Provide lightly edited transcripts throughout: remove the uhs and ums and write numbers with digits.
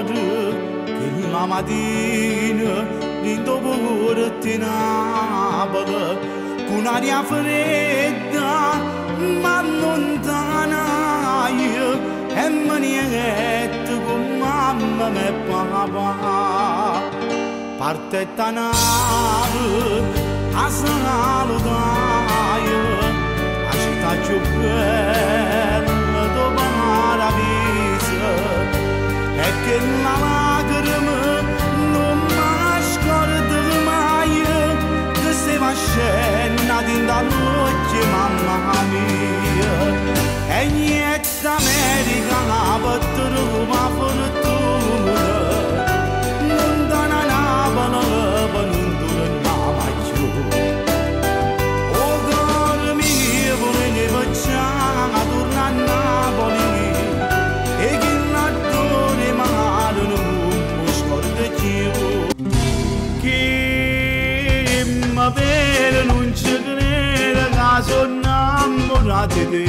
che la mattina in dopo ti nabala con aria fredda ma lontana io e maniette con mamma e papà parte da nave a salutare la città più bella dopo la vita e che la lacrima non mi scorda mai che se va scena dall'occhio mamma mia e niente America la batterà fortuna non da una nave per non tornare più o caro mio volete facciamo tornare a Napoli e che l'attore male non mi scorda più che mi vede non ci crede che sono innamorato di te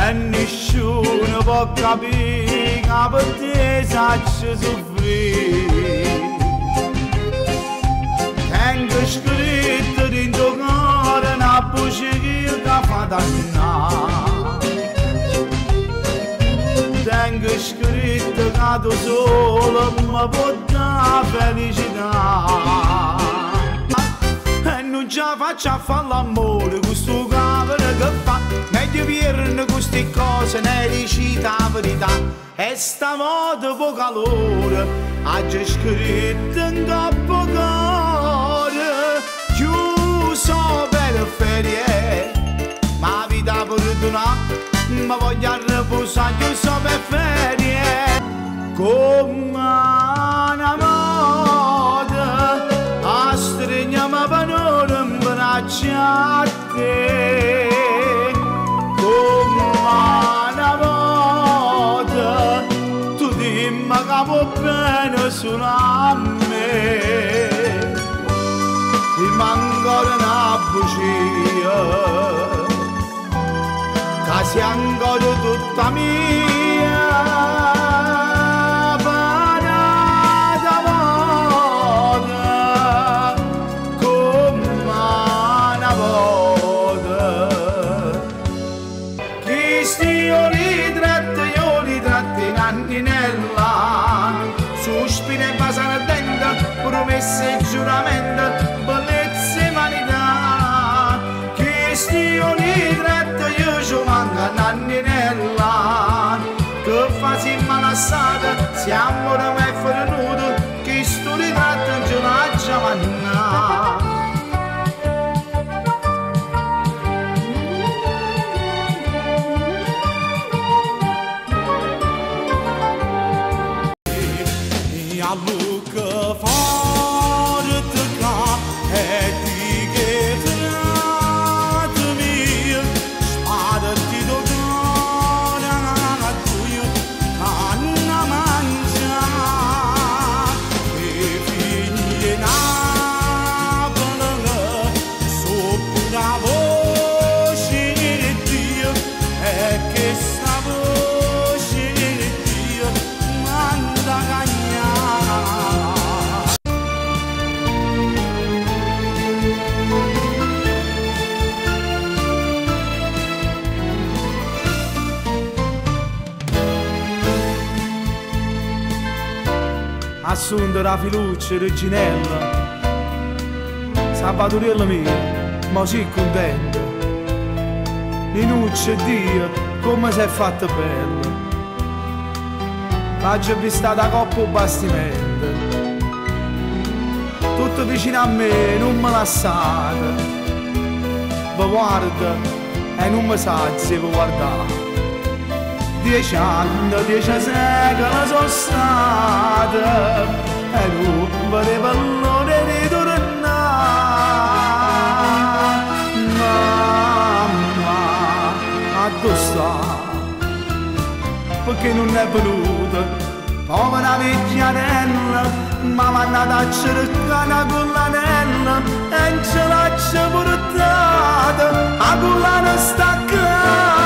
e nessuno può capire che per te sacci soffrire tengo scritto dentro cuore una voce che fa dannare tengo scritto che tu solo mi può dare felicità e non ce la faccio a fare l'amore con sto cavolo che fa meglio vierne queste cose ne dici la verità e stavolta po' calore ha già scritto in troppo cuore chiuso per ferie ma vita perdonata ma voglio riposare chiuso per ferie come una moda a stringiamo per non braccia a te come una moda tu dimmi che va bene solo a me rimanga una bugia che sia ancora tutta mia parata moda come una volta chi io li tratti in anninella sospiro e basano dentro promesse e giuramento bellezza e vanità chi io li tratto io ci manca un'anninella che fa si malassata siamo da me fornuto chi sto li tratto in giornaccia manna a Luca forte e ti che trattami spada ti dona a tu canna mangia e figli nabala sopra la voce di Dio e che sta voce di Dio manda assunto la fiducia reginella Salvatorella mia ma si contento Ninuccia Dio come sei fatta bella l'ha già vista da coppa o bastimento tutto vicino a me non me lasciate vi guarda e non mi sa se vi guardare 10 anni, 10 secoli sono state e non vedevo l'ora di tornare mamma dove sta perché non è venuta povera vecchiarella ma m'ha andata a cercare una collanella e non ce l'ha portata a collana staccata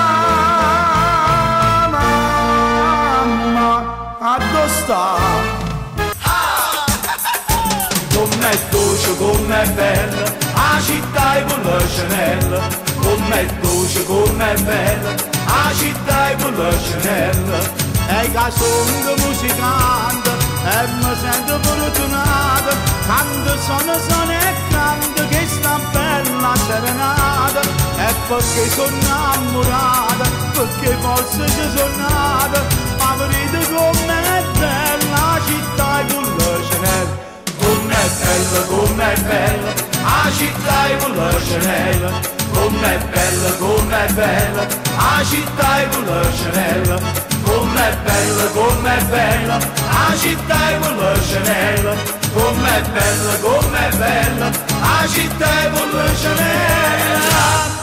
dolce, com'è bella, la città è con la Chanel, com'è dolce, com'è bella, la città è con la Chanel. E che sono musicante, e mi sento fortunato, quando sono e canto che sta bella serenata, e perché sono innamorata, perché forse ci sono nata, ma vedete com'è bella la città è con la Chanel. Com'è bella, la città è con la Chanel, com'è bella, la città è con la Chanel, com'è bella, la città è con la Chanel, com'è bella, la città è con la Chanel.